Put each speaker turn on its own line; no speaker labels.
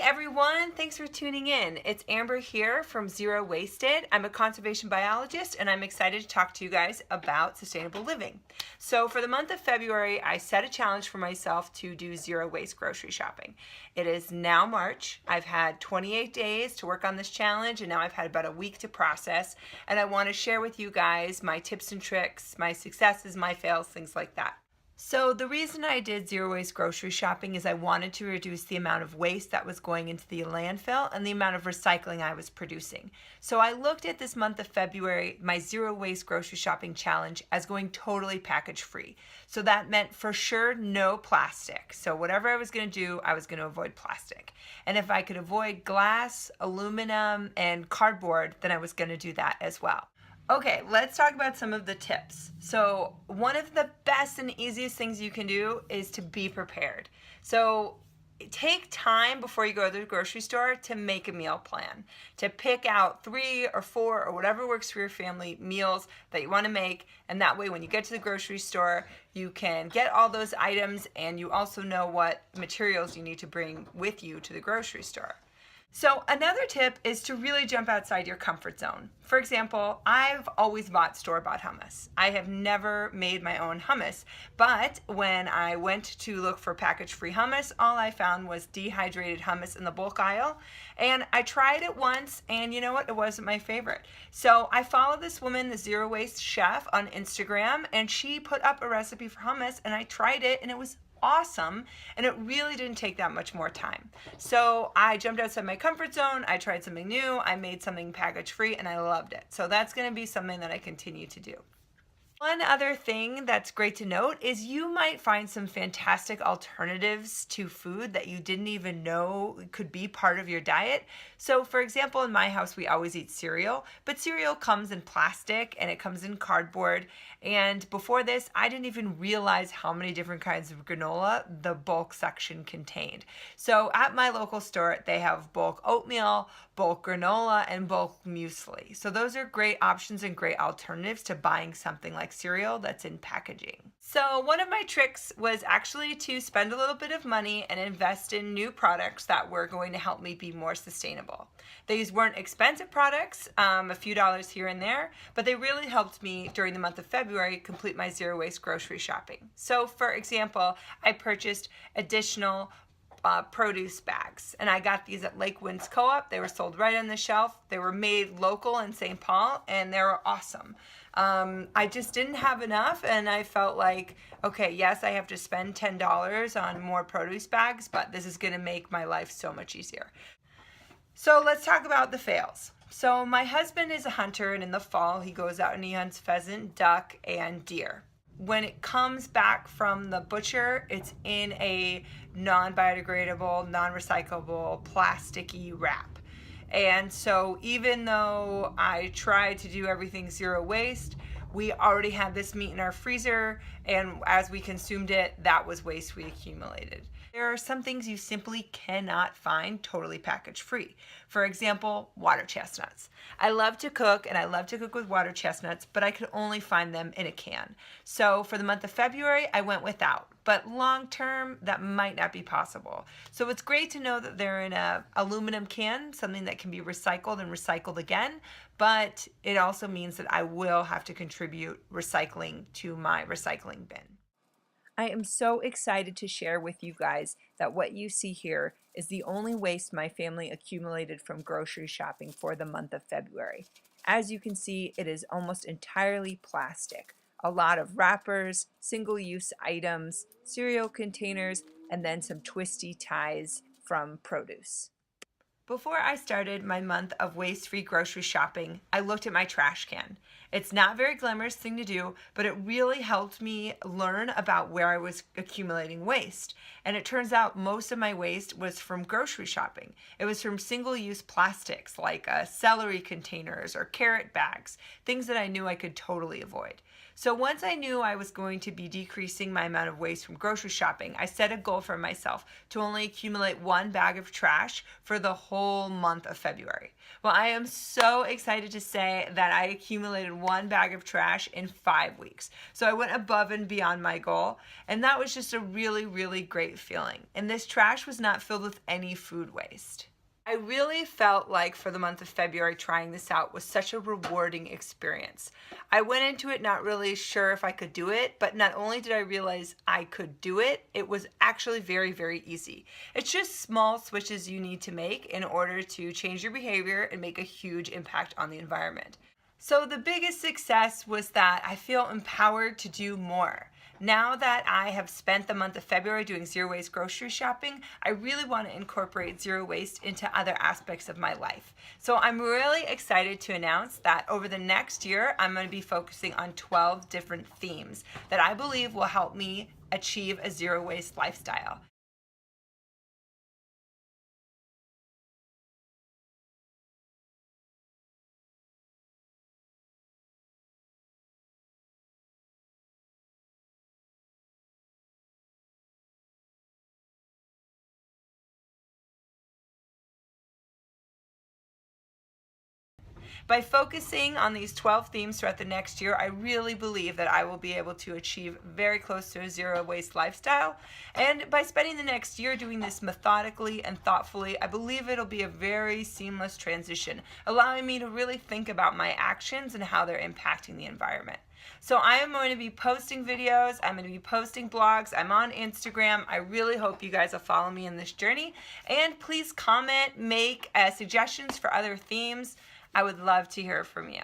everyone, thanks for tuning in. It's Amber here from Zero Wasted. I'm a conservation biologist and I'm excited to talk to you guys about sustainable living. So for the month of February, I set a challenge for myself to do zero waste grocery shopping. It is now March. I've had 28 days to work on this challenge and now I've had about a week to process, and I want to share with you guys my tips and tricks, my successes, my fails, things like that. So the reason I did zero waste grocery shopping is I wanted to reduce the amount of waste that was going into the landfill and the amount of recycling I was producing. So I looked at this month of February, my zero waste grocery shopping challenge, as going totally package free. So that meant for sure no plastic. So whatever I was going to do, I was going to avoid plastic. And if I could avoid glass, aluminum, and cardboard, then I was going to do that as well. Okay, let's talk about some of the tips. So one of the best and easiest things you can do is to be prepared. So take time before you go to the grocery store to make a meal plan, to pick out 3 or 4 or whatever works for your family meals that you want to make, and that way when you get to the grocery store you can get all those items and you also know what materials you need to bring with you to the grocery store. So another tip is to really jump outside your comfort zone. For example, I've always bought store-bought hummus. I have never made my own hummus, but when I went to look for package-free hummus, all I found was dehydrated hummus in the bulk aisle, and I tried it once, and you know what? It wasn't my favorite. So I followed this woman, the Zero Waste Chef, on Instagram, and she put up a recipe for hummus, and I tried it, and it was awesome, and it really didn't take that much more time. So I jumped outside my comfort zone, I tried something new, I made something package free, and I loved it. So that's going to be something that I continue to do. One other thing that's great to note is you might find some fantastic alternatives to food that you didn't even know could be part of your diet. So for example, in my house, we always eat cereal, but cereal comes in plastic and it comes in cardboard. And before this, I didn't even realize how many different kinds of granola the bulk section contained. So at my local store, they have bulk oatmeal, bulk granola, and bulk muesli. So those are great options and great alternatives to buying something like cereal that's in packaging. So one of my tricks was actually to spend a little bit of money and invest in new products that were going to help me be more sustainable. These weren't expensive products, a few dollars here and there, but they really helped me during the month of February complete my zero waste grocery shopping. So for example, I purchased additional produce bags, and I got these at Lake Winds Co-op. They were sold right on the shelf. They were made local in St. Paul, and they were awesome. I just didn't have enough, and I felt like, okay, yes, I have to spend $10 on more produce bags, but this is going to make my life so much easier. So let's talk about the fails. So my husband is a hunter, and in the fall he goes out and he hunts pheasant, duck, and deer. When it comes back from the butcher, it's in a non-biodegradable, non-recyclable, plasticky wrap. And so even though I tried to do everything zero waste, we already had this meat in our freezer, and as we consumed it, that was waste we accumulated. There are some things you simply cannot find totally package free. For example, water chestnuts. I love to cook, and I love to cook with water chestnuts, but I could only find them in a can. So for the month of February, I went without. But long term, that might not be possible. So it's great to know that they're in an aluminum can, something that can be recycled and recycled again, but it also means that I will have to contribute recycling to my recycling bin. I am so excited to share with you guys that what you see here is the only waste my family accumulated from grocery shopping for the month of February. As you can see, it is almost entirely plastic. A lot of wrappers, single-use items, cereal containers, and then some twisty ties from produce. Before I started my month of waste-free grocery shopping, I looked at my trash can. It's not a very glamorous thing to do, but it really helped me learn about where I was accumulating waste. And it turns out most of my waste was from grocery shopping. It was from single-use plastics like celery containers or carrot bags, things that I knew I could totally avoid. So once I knew I was going to be decreasing my amount of waste from grocery shopping, I set a goal for myself to only accumulate 1 bag of trash for the whole month of February. Well, I am so excited to say that I accumulated 1 bag of trash in 5 weeks. So I went above and beyond my goal, and that was just a really, really great feeling. And this trash was not filled with any food waste. I really felt like for the month of February trying this out was such a rewarding experience. I went into it not really sure if I could do it, but not only did I realize I could do it, it was actually very, very easy. It's just small switches you need to make in order to change your behavior and make a huge impact on the environment. So the biggest success was that I feel empowered to do more. Now that I have spent the month of February doing zero waste grocery shopping, I really want to incorporate zero waste into other aspects of my life. So I'm really excited to announce that over the next year, I'm going to be focusing on 12 different themes that I believe will help me achieve a zero waste lifestyle. By focusing on these 12 themes throughout the next year, I really believe that I will be able to achieve very close to a zero waste lifestyle. And by spending the next year doing this methodically and thoughtfully, I believe it'll be a very seamless transition, allowing me to really think about my actions and how they're impacting the environment. So I am going to be posting videos, I'm going to be posting blogs, I'm on Instagram. I really hope you guys will follow me in this journey. And please comment, make suggestions for other themes. I would love to hear from you.